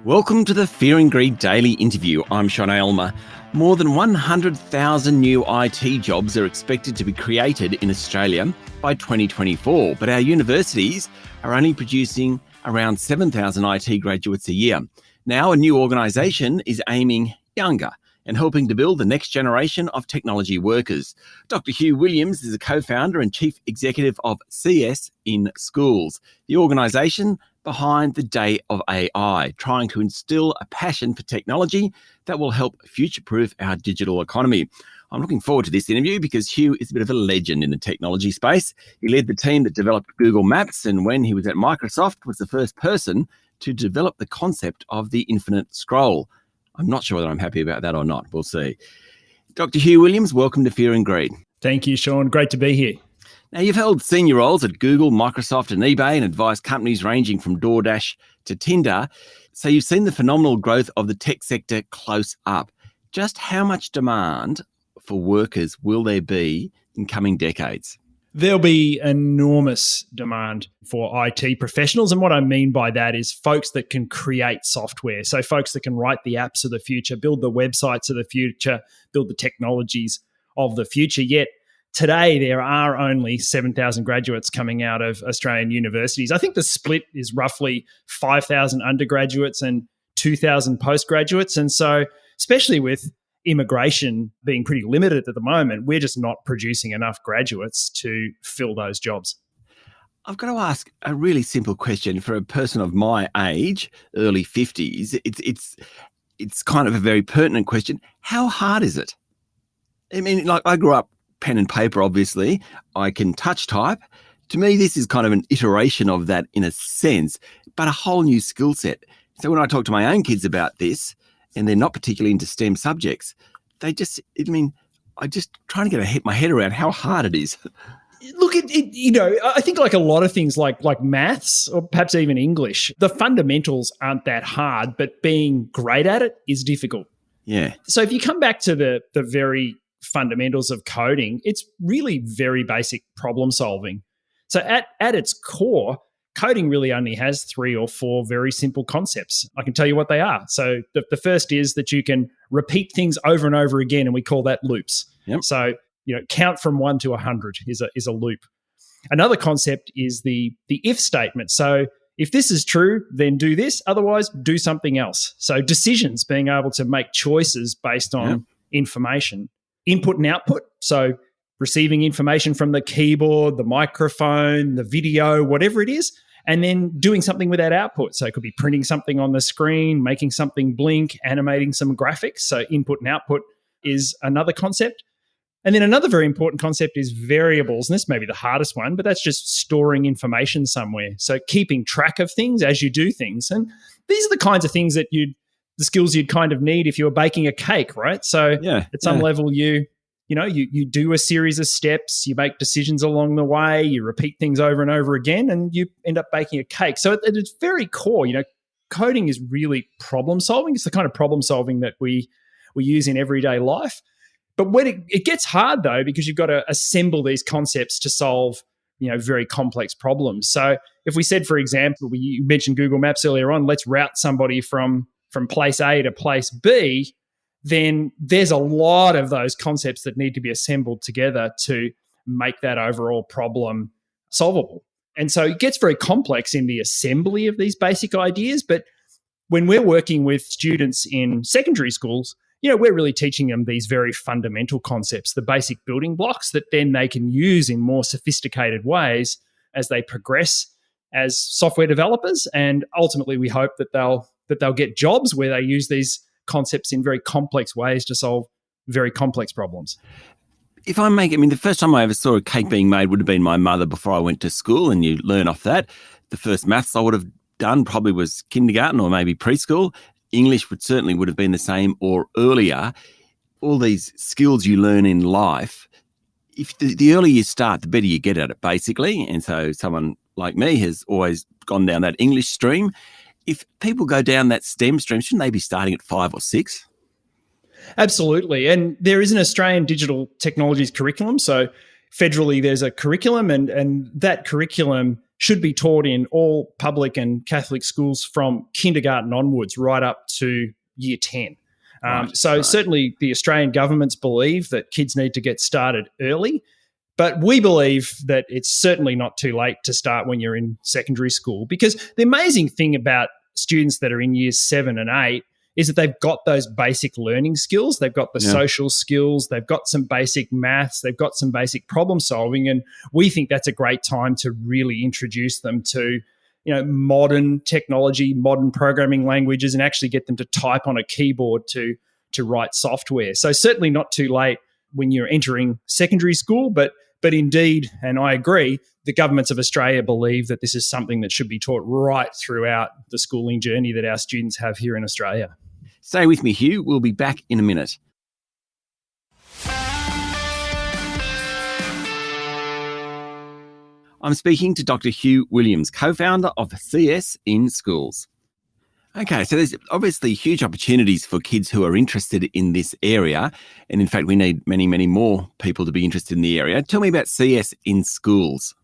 Welcome to the Fear and Greed Daily Interview. I'm Sean Aylmer. More than 100,000 new IT jobs are expected to be created in Australia by 2024, but our universities are only producing around 7,000 IT graduates a year. Now, a new organisation is aiming younger and helping to build the next generation of technology workers. Dr. Hugh Williams is a co-founder and chief executive of CS in Schools, the organisation behind the Day of AI, trying to instill a passion for technology that will help future-proof our digital economy. I'm looking forward to this interview because Hugh is a bit of a legend in the technology space. He led the team that developed Google Maps, and when he was at Microsoft, was the first person to develop the concept of the infinite scroll. I'm not sure whether I'm happy about that or not. We'll see. Dr. Hugh Williams, welcome to Fear and Greed. Thank you, Sean. Great to be here. Now, you've held senior roles at Google, Microsoft and eBay and advised companies ranging from DoorDash to Tinder. So you've seen the phenomenal growth of the tech sector close up. Just how much demand for workers will there be in coming decades? There'll be enormous demand for IT professionals. And what I mean by that is folks that can create software. So folks that can write the apps of the future, build the websites of the future, build the technologies of the future. Yet today, there are only 7,000 graduates coming out of Australian universities. I think the split is roughly 5,000 undergraduates and 2,000 postgraduates. And so, especially with immigration being pretty limited at the moment, we're just not producing enough graduates to fill those jobs. I've got to ask a really simple question for a person of my age, early 50s. It's kind of a very pertinent question. How hard is it? I mean, like, I grew up pen and paper, obviously. I can touch type. To me, this is kind of an iteration of that in a sense, but a whole new skill set. So when I talk to my own kids about this, and they're not particularly into STEM subjects, I just trying to get my head around how hard it is. Look, I think like a lot of things like maths or perhaps even English, the fundamentals aren't that hard, but being great at it is difficult. Yeah. So if you come back to the very fundamentals of coding, it's really very basic problem solving. So at its core, coding really only has 3 or 4 very simple concepts. I can tell you what they are. So the first is that you can repeat things over and over again, and we call that loops. Yep. So count from 1 to 100 is a loop. Another concept is the if statement. So if this is true, then do this. Otherwise, do something else. So decisions, being able to make choices based on information. Input and output. So receiving information from the keyboard, the microphone, the video, whatever it is, and then doing something with that output. So it could be printing something on the screen, making something blink, animating some graphics. So input and output is another concept. And then another very important concept is variables. And this may be the hardest one, but that's just storing information somewhere. So keeping track of things as you do things. And these are the kinds of things that the skills you'd kind of need if you were baking a cake, right? So at some level, you do a series of steps, you make decisions along the way, you repeat things over and over again, and you end up baking a cake. So at its very core, coding is really problem solving. It's the kind of problem solving that we use in everyday life. But when it gets hard, though, because you've got to assemble these concepts to solve very complex problems. So if we said, for example, you mentioned Google Maps earlier on, let's route somebody from place A to place B, then there's a lot of those concepts that need to be assembled together to make that overall problem solvable. And so it gets very complex in the assembly of these basic ideas. But when we're working with students in secondary schools, we're really teaching them these very fundamental concepts, the basic building blocks that then they can use in more sophisticated ways as they progress as software developers. And ultimately, we hope that they'll get jobs where they use these concepts in very complex ways to solve very complex problems. The first time I ever saw a cake being made would have been my mother before I went to school, and you learn off that. The first maths I would have done probably was kindergarten or maybe preschool. English would have been the same or earlier. All these skills you learn in life, if the earlier you start, the better you get at it, basically. And so someone like me has always gone down that English stream. If people go down that STEM stream, shouldn't they be starting at 5 or 6? Absolutely. And there is an Australian digital technologies curriculum. So federally, there's a curriculum, and that curriculum should be taught in all public and Catholic schools from kindergarten onwards, right up to year 10. Certainly the Australian governments believe that kids need to get started early, but we believe that it's certainly not too late to start when you're in secondary school, because the amazing thing about students that are in years 7 and 8 is that they've got those basic learning skills. They've got the social skills. They've got some basic maths. They've got some basic problem solving. And we think that's a great time to really introduce them to, modern technology, modern programming languages, and actually get them to type on a keyboard to write software. So certainly not too late when you're entering secondary school, but indeed, and I agree, the governments of Australia believe that this is something that should be taught right throughout the schooling journey that our students have here in Australia. Stay with me, Hugh. We'll be back in a minute. I'm speaking to Dr. Hugh Williams, co-founder of CS in Schools. Okay, so there's obviously huge opportunities for kids who are interested in this area. And in fact, we need many, many more people to be interested in the area. Tell me about CS in Schools.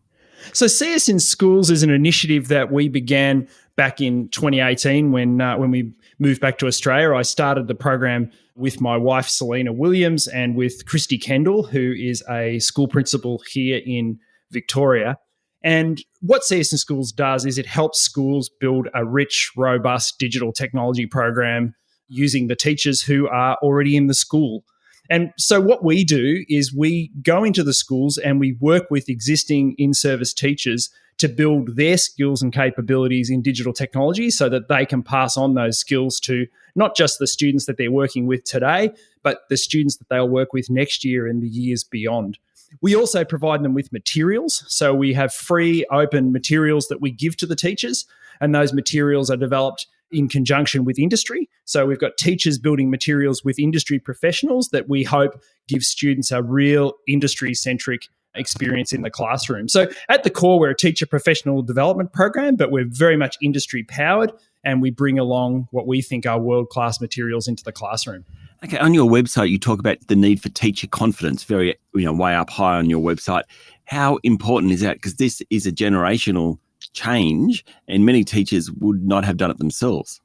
So CS in Schools is an initiative that we began back in 2018 when we moved back to Australia. I started the program with my wife, Selena Williams, and with Christy Kendall, who is a school principal here in Victoria. And what CS in Schools does is it helps schools build a rich, robust digital technology program using the teachers who are already in the school. And so what we do is we go into the schools and we work with existing in-service teachers to build their skills and capabilities in digital technology so that they can pass on those skills to not just the students that they're working with today, but the students that they'll work with next year and the years beyond. We also provide them with materials. So we have free, open materials that we give to the teachers, and those materials are developed in conjunction with industry. So we've got teachers building materials with industry professionals that we hope give students a real industry-centric experience in the classroom. So at the core, we're a teacher professional development program, but we're very much industry-powered, and we bring along what we think are world-class materials into the classroom. Okay, on your website, you talk about the need for teacher confidence, very, way up high on your website. How important is that? Because this is a generational change and many teachers would not have done it themselves.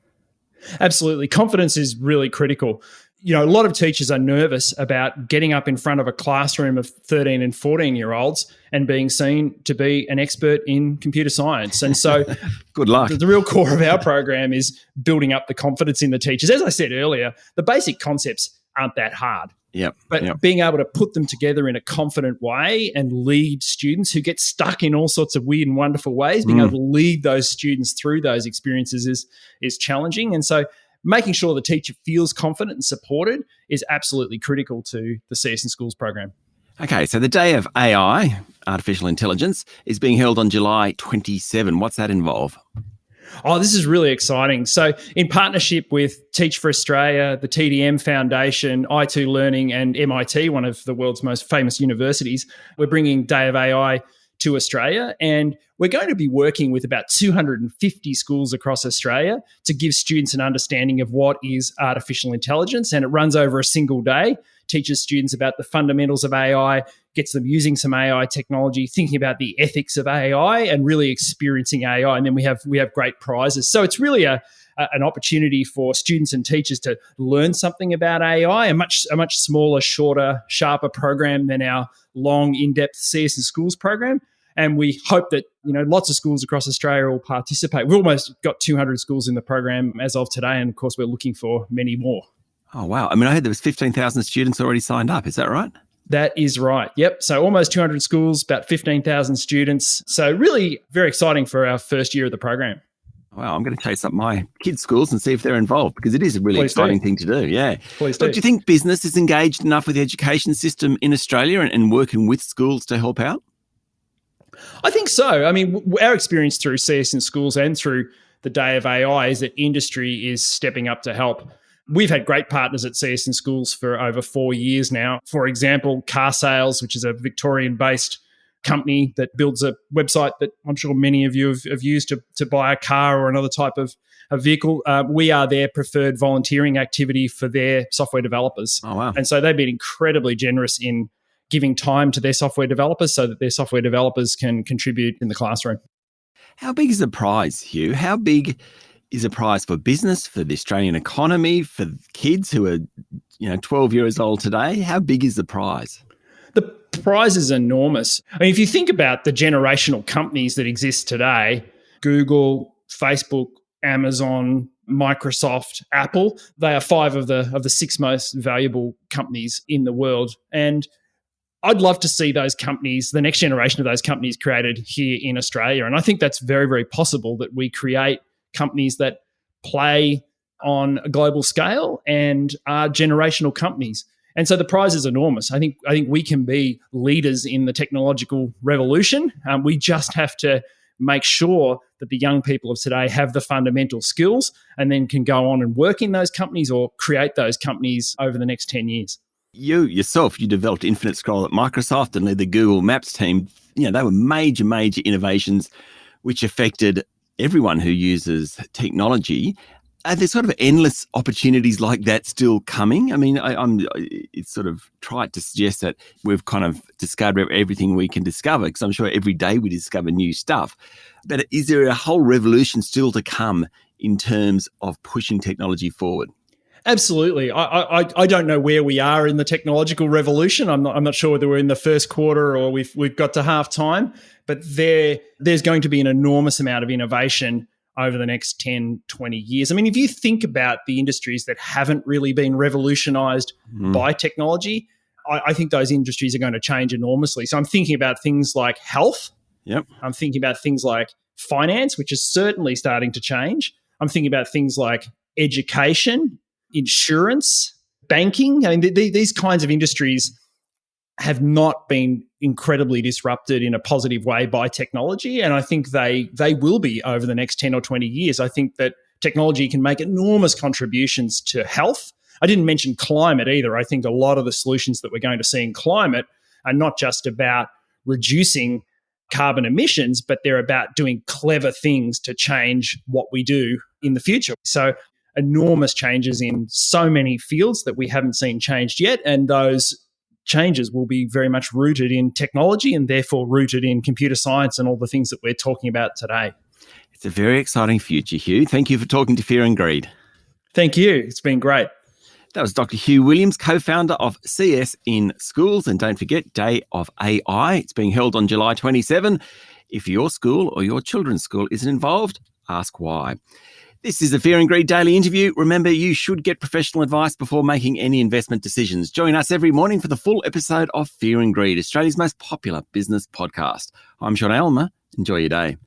Absolutely. Confidence is really critical. A lot of teachers are nervous about getting up in front of a classroom of 13 and 14-year-olds and being seen to be an expert in computer science. And so good luck. The real core of our program is building up the confidence in the teachers. As I said earlier, the basic concepts aren't that hard. But being able to put them together in a confident way and lead students who get stuck in all sorts of weird and wonderful ways, being able to lead those students through those experiences is challenging. And so making sure the teacher feels confident and supported is absolutely critical to the CS in Schools program. Okay, so the Day of AI, Artificial Intelligence, is being held on July 27. What's that involve? Oh, this is really exciting. So in partnership with Teach for Australia, the TDM Foundation, i2 Learning and MIT, one of the world's most famous universities, we're bringing Day of AI to Australia, and we're going to be working with about 250 schools across Australia to give students an understanding of what is artificial intelligence, and it runs over a single day, teaches students about the fundamentals of AI, gets them using some AI technology, thinking about the ethics of AI and really experiencing AI, and then we have great prizes. So it's really an opportunity for students and teachers to learn something about AI, a much smaller, shorter, sharper program than our long, in-depth CS in Schools program. And we hope that lots of schools across Australia will participate. We've almost got 200 schools in the program as of today, and of course we're looking for many more. Oh, wow. I heard there was 15,000 students already signed up. Is that right? That is right. Yep. So almost 200 schools, about 15,000 students. So really very exciting for our first year of the program. Wow, I'm going to chase up my kids' schools and see if they're involved, because it is a really exciting thing to do. Yeah. Please do. But do you think business is engaged enough with the education system in Australia and working with schools to help out? I think so. Our experience through CS in Schools and through the Day of AI is that industry is stepping up to help. We've had great partners at CS in Schools for over 4 years now. For example, Car Sales, which is a Victorian-based company that builds a website that I'm sure many of you have used to buy a car or another type of a vehicle. We are their preferred volunteering activity for their software developers. Oh, wow. And so they've been incredibly generous in giving time to their software developers so that their software developers can contribute in the classroom. How big is the prize, Hugh? How big is a prize for business, for the Australian economy, for kids who are 12 years old today? How big is the prize? The prize is enormous. I mean, if you think about the generational companies that exist today, Google, Facebook, Amazon, Microsoft, Apple, they are 5 of the 6 most valuable companies in the world. And I'd love to see those companies, the next generation of those companies, created here in Australia. And I think that's very, very possible that we create companies that play on a global scale and are generational companies. And so the prize is enormous. I think we can be leaders in the technological revolution. We just have to make sure that the young people of today have the fundamental skills and then can go on and work in those companies or create those companies over the next 10 years. You developed Infinite Scroll at Microsoft and led the Google Maps team. They were major innovations which affected everyone who uses technology. Are there sort of endless opportunities like that still coming? I mean, it's sort of trite to suggest that we've kind of discovered everything we can discover, because I'm sure every day we discover new stuff. But is there a whole revolution still to come in terms of pushing technology forward? Absolutely. I don't know where we are in the technological revolution. I'm not sure whether we're in the first quarter or we've got to half time, but there's going to be an enormous amount of innovation over the next 10, 20 years. I mean, if you think about the industries that haven't really been revolutionized by technology, I think those industries are going to change enormously. So I'm thinking about things like health. Yep. I'm thinking about things like finance, which is certainly starting to change. I'm thinking about things like education, insurance, banking. I mean, these kinds of industries have not been incredibly disrupted in a positive way by technology. And I think they will be over the next 10 or 20 years. I think that technology can make enormous contributions to health. I didn't mention climate either. I think a lot of the solutions that we're going to see in climate are not just about reducing carbon emissions, but they're about doing clever things to change what we do in the future. So enormous changes in so many fields that we haven't seen changed yet. And those changes will be very much rooted in technology and therefore rooted in computer science and all the things that we're talking about today. It's a very exciting future, Hugh. Thank you for talking to Fear and Greed. Thank you. It's been great. That was Dr. Hugh Williams, co-founder of CS in Schools. And don't forget, Day of AI. It's being held on July 27. If your school or your children's school isn't involved, ask why. This is the Fear and Greed Daily Interview. Remember, you should get professional advice before making any investment decisions. Join us every morning for the full episode of Fear and Greed, Australia's most popular business podcast. I'm Sean Aylmer. Enjoy your day.